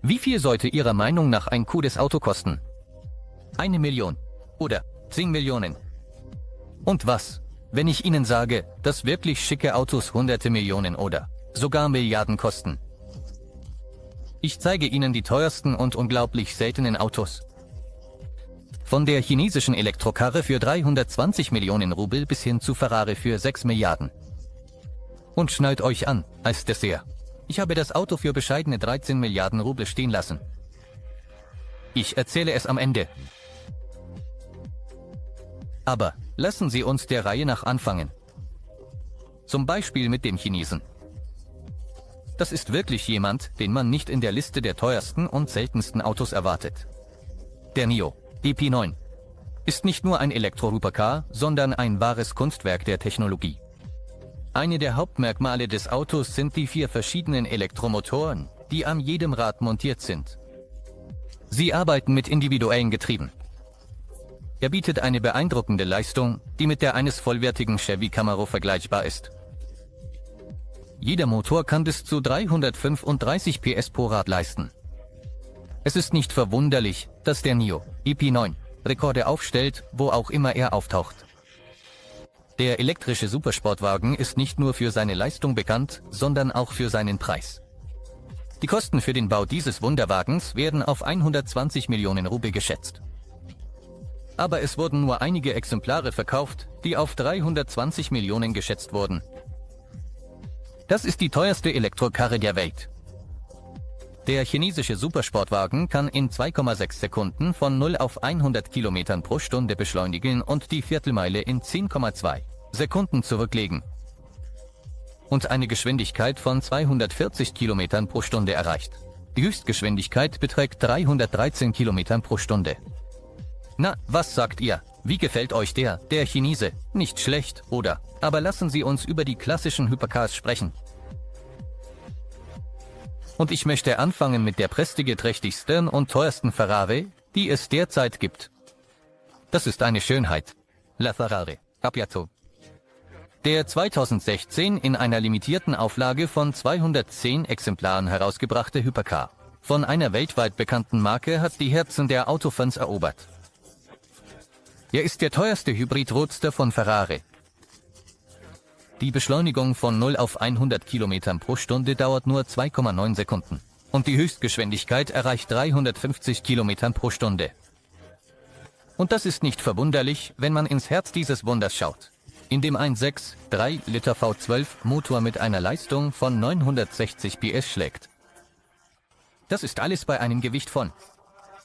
Wie viel sollte Ihrer Meinung nach ein cooles Auto kosten? 1 Million oder 10 Millionen? Und was, wenn ich Ihnen sage, dass wirklich schicke Autos hunderte Millionen oder sogar Milliarden kosten? Ich zeige Ihnen die teuersten und unglaublich seltenen Autos. Von der chinesischen Elektrokarre für 320 Millionen Rubel bis hin zu Ferrari für 6 Milliarden. Und schnallt euch an, als Dessert. Ich habe das Auto für bescheidene 13 Milliarden Rubel stehen lassen. Ich erzähle es am Ende. Aber lassen Sie uns der Reihe nach anfangen. Zum Beispiel mit dem Chinesen. Das ist wirklich jemand, den man nicht in der Liste der teuersten und seltensten Autos erwartet. Der NIO EP9 ist nicht nur ein Elektro-Hypercar, sondern ein wahres Kunstwerk der Technologie. Eine der Hauptmerkmale des Autos sind die 4 verschiedenen Elektromotoren, die an jedem Rad montiert sind. Sie arbeiten mit individuellen Getrieben. Er bietet eine beeindruckende Leistung, die mit der eines vollwertigen Chevy Camaro vergleichbar ist. Jeder Motor kann bis zu 335 PS pro Rad leisten. Es ist nicht verwunderlich, dass der NIO EP9 Rekorde aufstellt, wo auch immer er auftaucht. Der elektrische Supersportwagen ist nicht nur für seine Leistung bekannt, sondern auch für seinen Preis. Die Kosten für den Bau dieses Wunderwagens werden auf 120 Millionen Rubel geschätzt. Aber es wurden nur einige Exemplare verkauft, die auf 320 Millionen geschätzt wurden. Das ist die teuerste Elektrokarre der Welt. Der chinesische Supersportwagen kann in 2,6 Sekunden von 0 auf 100 Kilometern pro Stunde beschleunigen und die Viertelmeile in 10,2 Sekunden zurücklegen. Und eine Geschwindigkeit von 240 Kilometern pro Stunde erreicht. Die Höchstgeschwindigkeit beträgt 313 Kilometern pro Stunde. Na, was sagt ihr? Wie gefällt euch der Chinese? Nicht schlecht, oder? Aber lassen Sie uns über die klassischen Hypercars sprechen. Und ich möchte anfangen mit der prestigeträchtigsten und teuersten Ferrari, die es derzeit gibt. Das ist eine Schönheit. La Ferrari Cappiato. Der 2016 in einer limitierten Auflage von 210 Exemplaren herausgebrachte Hypercar von einer weltweit bekannten Marke hat die Herzen der Autofans erobert. Er ist der teuerste Hybrid-Roadster von Ferrari. Die Beschleunigung von 0 auf 100 Kilometern pro Stunde dauert nur 2,9 Sekunden. Und die Höchstgeschwindigkeit erreicht 350 Kilometern pro Stunde. Und das ist nicht verwunderlich, wenn man ins Herz dieses Wunders schaut. In dem 1,6 Liter V12 Motor mit einer Leistung von 960 PS schlägt. Das ist alles bei einem Gewicht von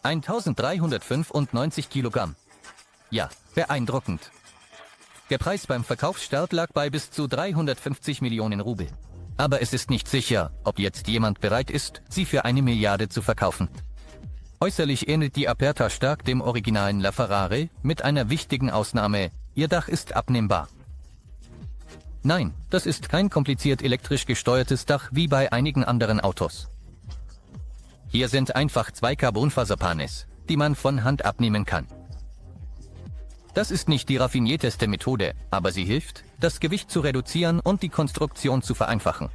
1395 Kilogramm. Ja, beeindruckend. Der Preis beim Verkaufsstart lag bei bis zu 350 Millionen Rubel. Aber es ist nicht sicher, ob jetzt jemand bereit ist, sie für 1 Milliarde zu verkaufen. Äußerlich ähnelt die Aperta stark dem originalen LaFerrari, mit einer wichtigen Ausnahme: ihr Dach ist abnehmbar. Nein, das ist kein kompliziert elektrisch gesteuertes Dach wie bei einigen anderen Autos. Hier sind einfach 2 Carbonfaserpanes, die man von Hand abnehmen kann. Das ist nicht die raffinierteste Methode, aber sie hilft, das Gewicht zu reduzieren und die Konstruktion zu vereinfachen.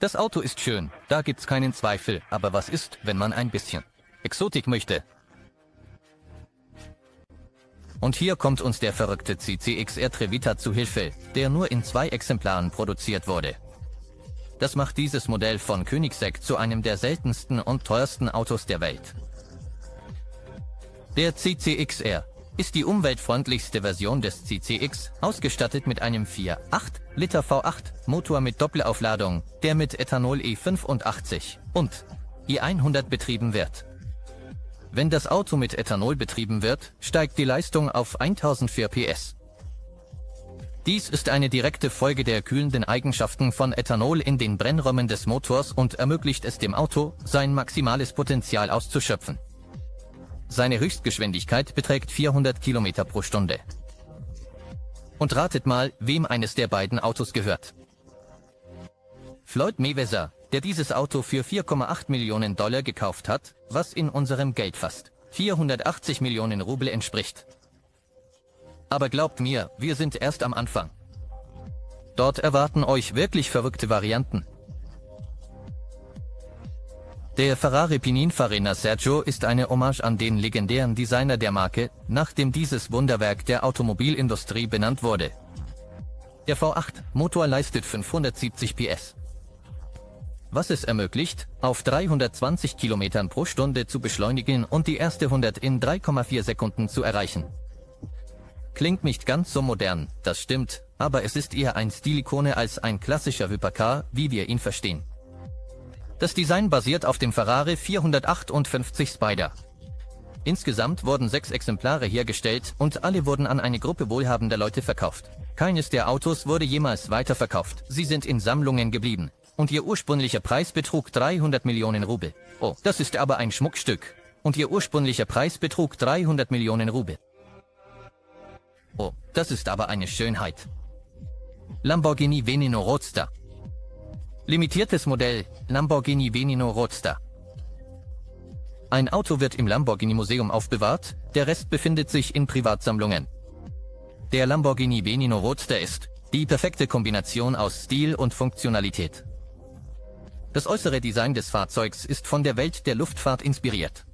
Das Auto ist schön, da gibt's keinen Zweifel, aber was ist, wenn man ein bisschen Exotik möchte? Und hier kommt uns der verrückte CCXR Trevita zu Hilfe, der nur in 2 Exemplaren produziert wurde. Das macht dieses Modell von Koenigsegg zu einem der seltensten und teuersten Autos der Welt. Der CCXR ist die umweltfreundlichste Version des CCX, ausgestattet mit einem 4,8 Liter V8 Motor mit Doppelaufladung, der mit Ethanol E85 und E100 betrieben wird. Wenn das Auto mit Ethanol betrieben wird, steigt die Leistung auf 1004 PS. Dies ist eine direkte Folge der kühlenden Eigenschaften von Ethanol in den Brennräumen des Motors und ermöglicht es dem Auto, sein maximales Potenzial auszuschöpfen. Seine Höchstgeschwindigkeit beträgt 400 Kilometer pro Stunde. Und ratet mal, wem eines der beiden Autos gehört. Floyd Mayweather, der dieses Auto für 4,8 Millionen Dollar gekauft hat, was in unserem Geld fast 480 Millionen Rubel entspricht. Aber glaubt mir, wir sind erst am Anfang. Dort erwarten euch wirklich verrückte Varianten. Der Ferrari Pininfarina Sergio ist eine Hommage an den legendären Designer der Marke, nachdem dieses Wunderwerk der Automobilindustrie benannt wurde. Der V8-Motor leistet 570 PS, was es ermöglicht, auf 320 km pro Stunde zu beschleunigen und die erste 100 in 3,4 Sekunden zu erreichen. Klingt nicht ganz so modern, das stimmt, aber es ist eher ein Stilikone als ein klassischer Hypercar, wie wir ihn verstehen. Das Design basiert auf dem Ferrari 458 Spider. Insgesamt wurden 6 Exemplare hergestellt und alle wurden an eine Gruppe wohlhabender Leute verkauft. Keines der Autos wurde jemals weiterverkauft, sie sind in Sammlungen geblieben. Und ihr ursprünglicher Preis betrug 300 Millionen Rubel. Oh, das ist aber ein Schmuckstück. Und ihr ursprünglicher Preis betrug 300 Millionen Rubel. Oh, das ist aber eine Schönheit. Lamborghini Veneno Roadster. Limitiertes Modell, Lamborghini Veneno Roadster. Ein Auto wird im Lamborghini Museum aufbewahrt, der Rest befindet sich in Privatsammlungen. Der Lamborghini Veneno Roadster ist die perfekte Kombination aus Stil und Funktionalität. Das äußere Design des Fahrzeugs ist von der Welt der Luftfahrt inspiriert.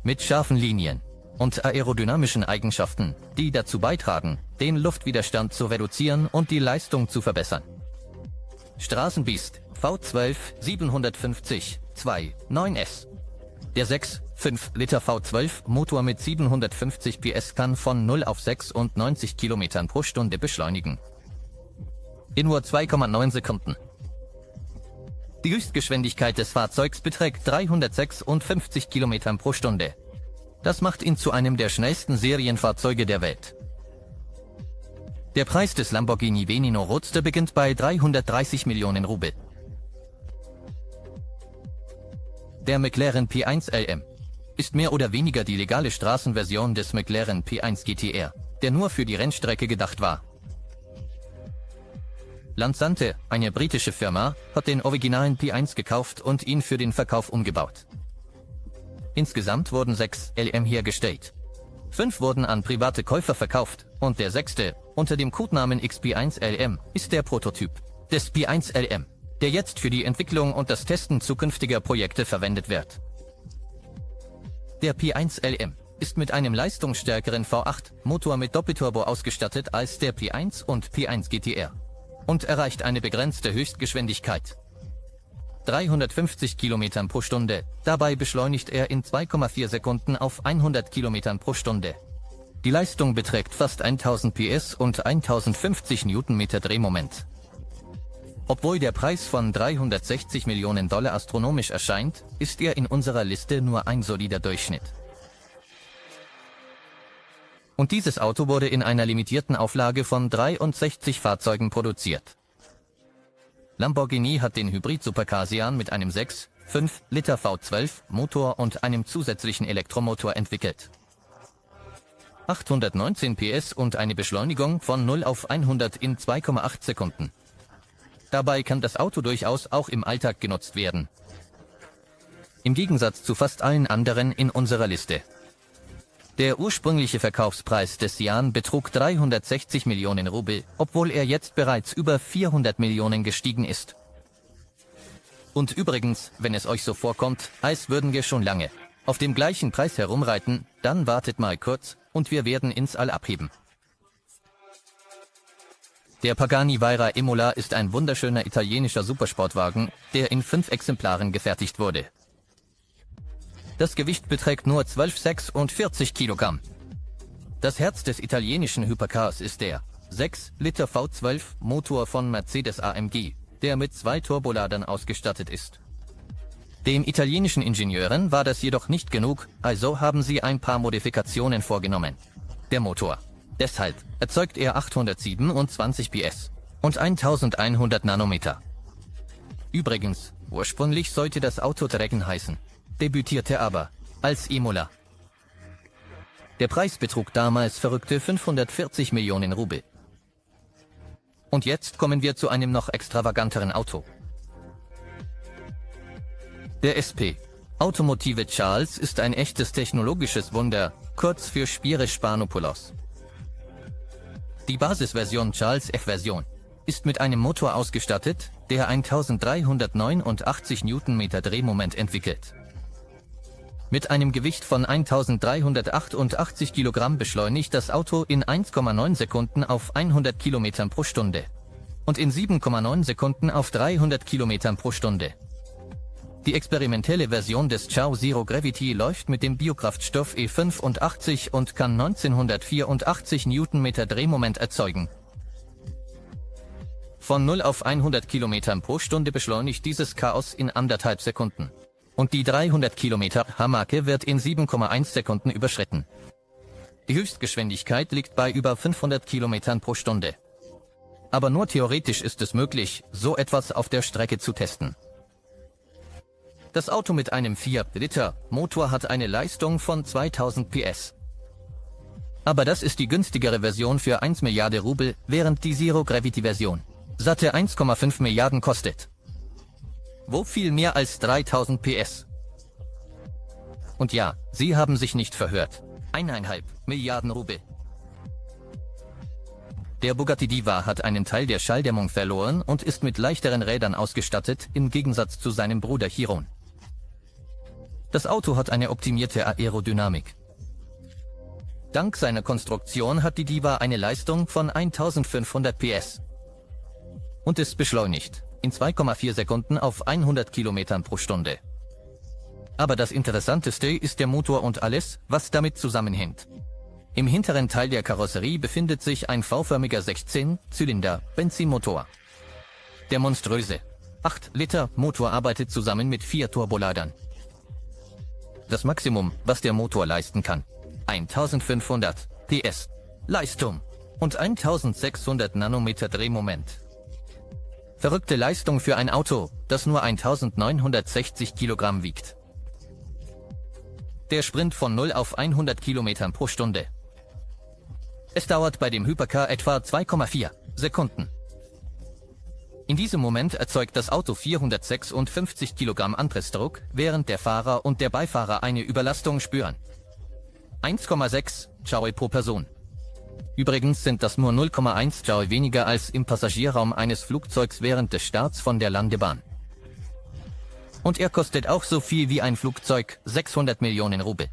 Mit scharfen Linien und aerodynamischen Eigenschaften, die dazu beitragen, den Luftwiderstand zu reduzieren und die Leistung zu verbessern. Straßenbiest V12 750 2.9S. Der 6,5 Liter V12 Motor mit 750 PS kann von 0 auf 96 km pro Stunde beschleunigen. In nur 2,9 Sekunden. Die Höchstgeschwindigkeit des Fahrzeugs beträgt 356 km pro Stunde. Das macht ihn zu einem der schnellsten Serienfahrzeuge der Welt. Der Preis des Lamborghini Veneno Roadster beginnt bei 330 Millionen Rubel. Der McLaren P1 LM ist mehr oder weniger die legale Straßenversion des McLaren P1 GTR, der nur für die Rennstrecke gedacht war. Lansante, eine britische Firma, hat den originalen P1 gekauft und ihn für den Verkauf umgebaut. Insgesamt wurden 6 LM hergestellt. 5 wurden an private Käufer verkauft und der 6. unter dem Codenamen XP1 LM ist der Prototyp des P1 LM, der jetzt für die Entwicklung und das Testen zukünftiger Projekte verwendet wird. Der P1 LM ist mit einem leistungsstärkeren V8-Motor mit Doppelturbo ausgestattet als der P1 und P1 GTR und erreicht eine begrenzte Höchstgeschwindigkeit. 350 km pro Stunde, dabei beschleunigt er in 2,4 Sekunden auf 100 km pro Stunde. Die Leistung beträgt fast 1000 PS und 1050 Newtonmeter Drehmoment. Obwohl der Preis von 360 Millionen $ astronomisch erscheint, ist er in unserer Liste nur ein solider Durchschnitt. Und dieses Auto wurde in einer limitierten Auflage von 63 Fahrzeugen produziert. Lamborghini hat den Hybrid-Supercar Sian mit einem 6,5 Liter V12 Motor und einem zusätzlichen Elektromotor entwickelt. 819 PS und eine Beschleunigung von 0 auf 100 in 2,8 Sekunden. Dabei kann das Auto durchaus auch im Alltag genutzt werden. Im Gegensatz zu fast allen anderen in unserer Liste. Der ursprüngliche Verkaufspreis des Sian betrug 360 Millionen Rubel, obwohl er jetzt bereits über 400 Millionen gestiegen ist. Und übrigens, wenn es euch so vorkommt, als würden wir schon lange auf dem gleichen Preis herumreiten, dann wartet mal kurz und wir werden ins All abheben. Der Pagani Huayra Imola ist ein wunderschöner italienischer Supersportwagen, der in 5 Exemplaren gefertigt wurde. Das Gewicht beträgt nur 12,46 Kilogramm. Das Herz des italienischen Hypercars ist der 6 Liter V12 Motor von Mercedes AMG, der mit 2 Turboladern ausgestattet ist. Den italienischen Ingenieuren war das jedoch nicht genug, also haben sie ein paar Modifikationen vorgenommen. Der Motor. Deshalb erzeugt er 827 PS und 1100 Nanometer. Übrigens, ursprünglich sollte das Auto Dragon heißen, debütierte aber als Imola. Der Preis betrug damals verrückte 540 Millionen Rubel. Und jetzt kommen wir zu einem noch extravaganteren Auto. Der SP Automotive Charles ist ein echtes technologisches Wunder, kurz für Spire Spanopoulos. Die Basisversion Charles F-Version ist mit einem Motor ausgestattet, der 1389 Newtonmeter Drehmoment entwickelt. Mit einem Gewicht von 1388 Kilogramm beschleunigt das Auto in 1,9 Sekunden auf 100 Kilometern pro Stunde und in 7,9 Sekunden auf 300 Kilometern pro Stunde. Die experimentelle Version des Chao Zero Gravity läuft mit dem Biokraftstoff E85 und kann 1984 Newtonmeter Drehmoment erzeugen. Von 0 auf 100 Kilometern pro Stunde beschleunigt dieses Chaos in 1,5 Sekunden. Und die 300 Kilometer H-Marke wird in 7,1 Sekunden überschritten. Die Höchstgeschwindigkeit liegt bei über 500 Kilometern pro Stunde. Aber nur theoretisch ist es möglich, so etwas auf der Strecke zu testen. Das Auto mit einem 4-Liter-Motor hat eine Leistung von 2000 PS. Aber das ist die günstigere Version für 1 Milliarde Rubel, während die Zero-Gravity-Version satte 1,5 Milliarden kostet. Wo viel mehr als 3000 PS. Und ja, Sie haben sich nicht verhört. 1,5 Milliarden Rubel. Der Bugatti Diva hat einen Teil der Schalldämmung verloren und ist mit leichteren Rädern ausgestattet, im Gegensatz zu seinem Bruder Chiron. Das Auto hat eine optimierte Aerodynamik. Dank seiner Konstruktion hat die Diva eine Leistung von 1500 PS und ist beschleunigt in 2,4 Sekunden auf 100 Kilometern pro Stunde. Aber das Interessanteste ist der Motor und alles, was damit zusammenhängt. Im hinteren Teil der Karosserie befindet sich ein V-förmiger 16-Zylinder-Benzinmotor. Der monströse 8-Liter-Motor arbeitet zusammen mit 4 Turboladern. Das Maximum, was der Motor leisten kann: 1500 PS Leistung und 1600 Nanometer Drehmoment. Verrückte Leistung für ein Auto, das nur 1960 Kilogramm wiegt. Der Sprint von 0 auf 100 Kilometern pro Stunde. Es dauert bei dem Hypercar etwa 2,4 Sekunden. In diesem Moment erzeugt das Auto 456 Kilogramm Anpressdruck, während der Fahrer und der Beifahrer eine Überlastung spüren. 1,6 Joule pro Person. Übrigens sind das nur 0,1 Joule weniger als im Passagierraum eines Flugzeugs während des Starts von der Landebahn. Und er kostet auch so viel wie ein Flugzeug, 600 Millionen Rubel.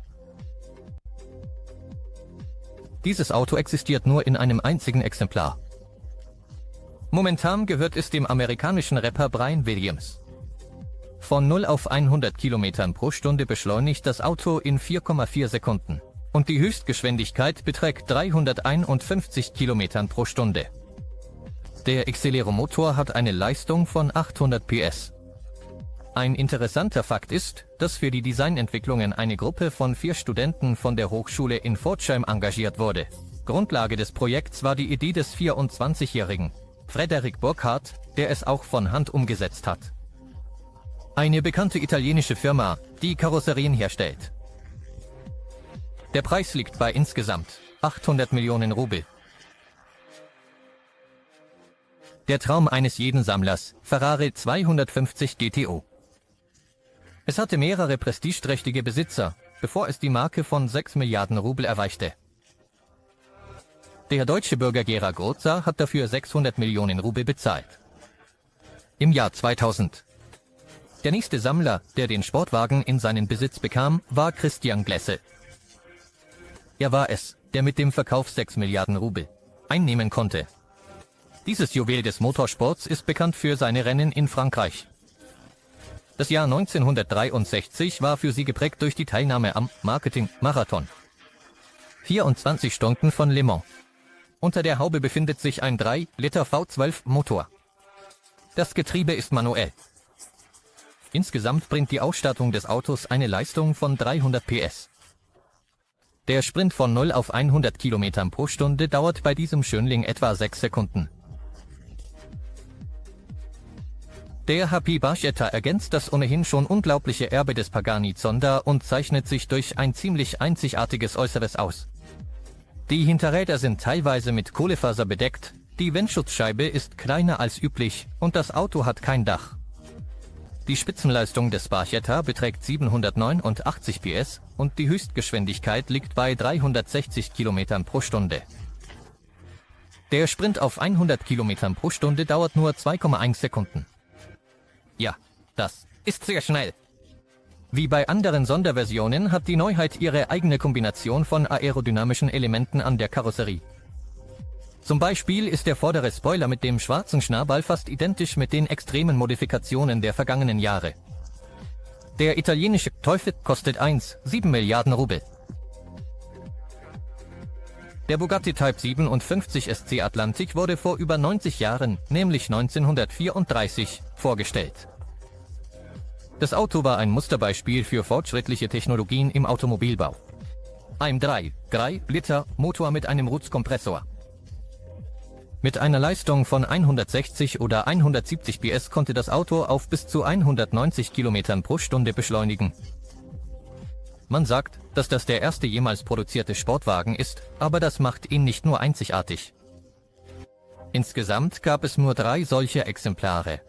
Dieses Auto existiert nur in einem einzigen Exemplar. Momentan gehört es dem amerikanischen Rapper Brian Williams. Von 0 auf 100 Kilometern pro Stunde beschleunigt das Auto in 4,4 Sekunden. Und die Höchstgeschwindigkeit beträgt 351 Kilometern pro Stunde. Der Accelero-Motor hat eine Leistung von 800 PS. Ein interessanter Fakt ist, dass für die Designentwicklungen eine Gruppe von 4 Studenten von der Hochschule in Pforzheim engagiert wurde. Grundlage des Projekts war die Idee des 24-jährigen Frederik Burkhardt, der es auch von Hand umgesetzt hat. Eine bekannte italienische Firma, die Karosserien herstellt. Der Preis liegt bei insgesamt 800 Millionen Rubel. Der Traum eines jeden Sammlers, Ferrari 250 GTO. Es hatte mehrere prestigeträchtige Besitzer, bevor es die Marke von 6 Milliarden Rubel erreichte. Der deutsche Bürger Gera Groza hat dafür 600 Millionen Rubel bezahlt. Im Jahr 2000. Der nächste Sammler, der den Sportwagen in seinen Besitz bekam, war Christian Glesse. Er war es, der mit dem Verkauf 6 Milliarden Rubel einnehmen konnte. Dieses Juwel des Motorsports ist bekannt für seine Rennen in Frankreich. Das Jahr 1963 war für sie geprägt durch die Teilnahme am Marketing-Marathon. 24 Stunden von Le Mans. Unter der Haube befindet sich ein 3-Liter V12-Motor. Das Getriebe ist manuell. Insgesamt bringt die Ausstattung des Autos eine Leistung von 300 PS. Der Sprint von 0 auf 100 Kilometern pro Stunde dauert bei diesem Schönling etwa 6 Sekunden. Der HP Barchetta ergänzt das ohnehin schon unglaubliche Erbe des Pagani Zonda und zeichnet sich durch ein ziemlich einzigartiges Äußeres aus. Die Hinterräder sind teilweise mit Kohlefaser bedeckt, die Windschutzscheibe ist kleiner als üblich und das Auto hat kein Dach. Die Spitzenleistung des Barchetta beträgt 789 PS und die Höchstgeschwindigkeit liegt bei 360 Kilometern pro Stunde. Der Sprint auf 100 Kilometern pro Stunde dauert nur 2,1 Sekunden. Ja, das ist sehr schnell. Wie bei anderen Sonderversionen hat die Neuheit ihre eigene Kombination von aerodynamischen Elementen an der Karosserie. Zum Beispiel ist der vordere Spoiler mit dem schwarzen Schnabel fast identisch mit den extremen Modifikationen der vergangenen Jahre. Der italienische Teufel kostet 1,7 Milliarden Rubel. Der Bugatti Type 57 SC Atlantic wurde vor über 90 Jahren, nämlich 1934, vorgestellt. Das Auto war ein Musterbeispiel für fortschrittliche Technologien im Automobilbau. Ein 3-Liter-Motor mit einem Roots-Kompressor. Mit einer Leistung von 160 oder 170 PS konnte das Auto auf bis zu 190 Kilometern pro Stunde beschleunigen. Man sagt, dass das der erste jemals produzierte Sportwagen ist, aber das macht ihn nicht nur einzigartig. Insgesamt gab es nur 3 solche Exemplare.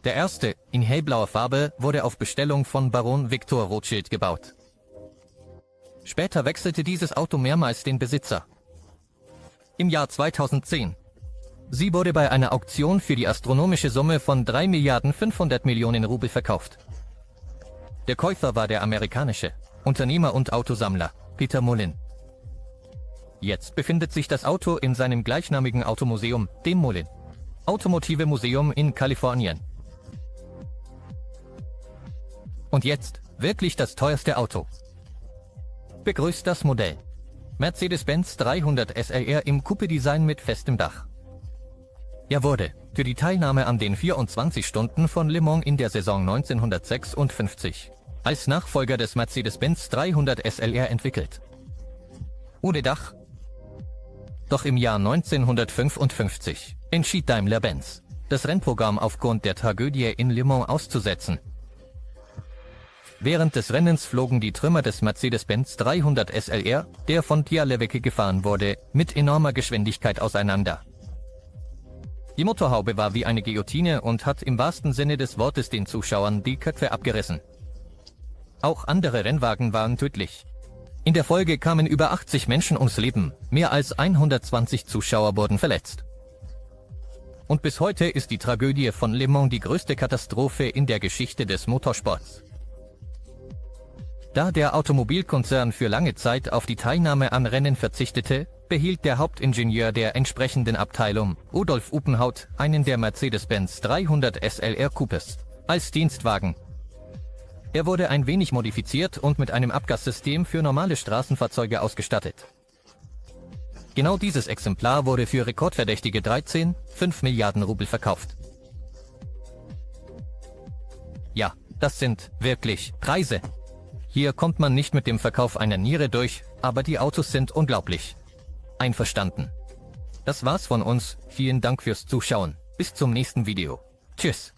Der erste, in hellblauer Farbe, wurde auf Bestellung von Baron Victor Rothschild gebaut. Später wechselte dieses Auto mehrmals den Besitzer. Im Jahr 2010. Sie wurde bei einer Auktion für die astronomische Summe von 3.500.000.000 Rubel verkauft. Der Käufer war der amerikanische Unternehmer und Autosammler Peter Mullin. Jetzt befindet sich das Auto in seinem gleichnamigen Automuseum, dem Mullin Automotive Museum in Kalifornien. Und jetzt wirklich das teuerste Auto. Begrüßt das Modell Mercedes-Benz 300 SLR im Coupe-Design mit festem Dach. Er wurde für die Teilnahme an den 24 Stunden von Le Mans in der Saison 1956 als Nachfolger des Mercedes-Benz 300 SLR entwickelt. Ohne Dach. Doch im Jahr 1955 entschied Daimler-Benz, das Rennprogramm aufgrund der Tragödie in Le Mans auszusetzen. Während des Rennens flogen die Trümmer des Mercedes-Benz 300 SLR, der von Pierre Levecke gefahren wurde, mit enormer Geschwindigkeit auseinander. Die Motorhaube war wie eine Guillotine und hat im wahrsten Sinne des Wortes den Zuschauern die Köpfe abgerissen. Auch andere Rennwagen waren tödlich. In der Folge kamen über 80 Menschen ums Leben, mehr als 120 Zuschauer wurden verletzt. Und bis heute ist die Tragödie von Le Mans die größte Katastrophe in der Geschichte des Motorsports. Da der Automobilkonzern für lange Zeit auf die Teilnahme an Rennen verzichtete, behielt der Hauptingenieur der entsprechenden Abteilung, Rudolf Upenhaut, einen der Mercedes-Benz 300 SLR Coupes als Dienstwagen. Er wurde ein wenig modifiziert und mit einem Abgassystem für normale Straßenfahrzeuge ausgestattet. Genau dieses Exemplar wurde für rekordverdächtige 13,5 Milliarden Rubel verkauft. Ja, das sind wirklich Preise. Hier kommt man nicht mit dem Verkauf einer Niere durch, aber die Autos sind unglaublich. Einverstanden. Das war's von uns, vielen Dank fürs Zuschauen. Bis zum nächsten Video. Tschüss.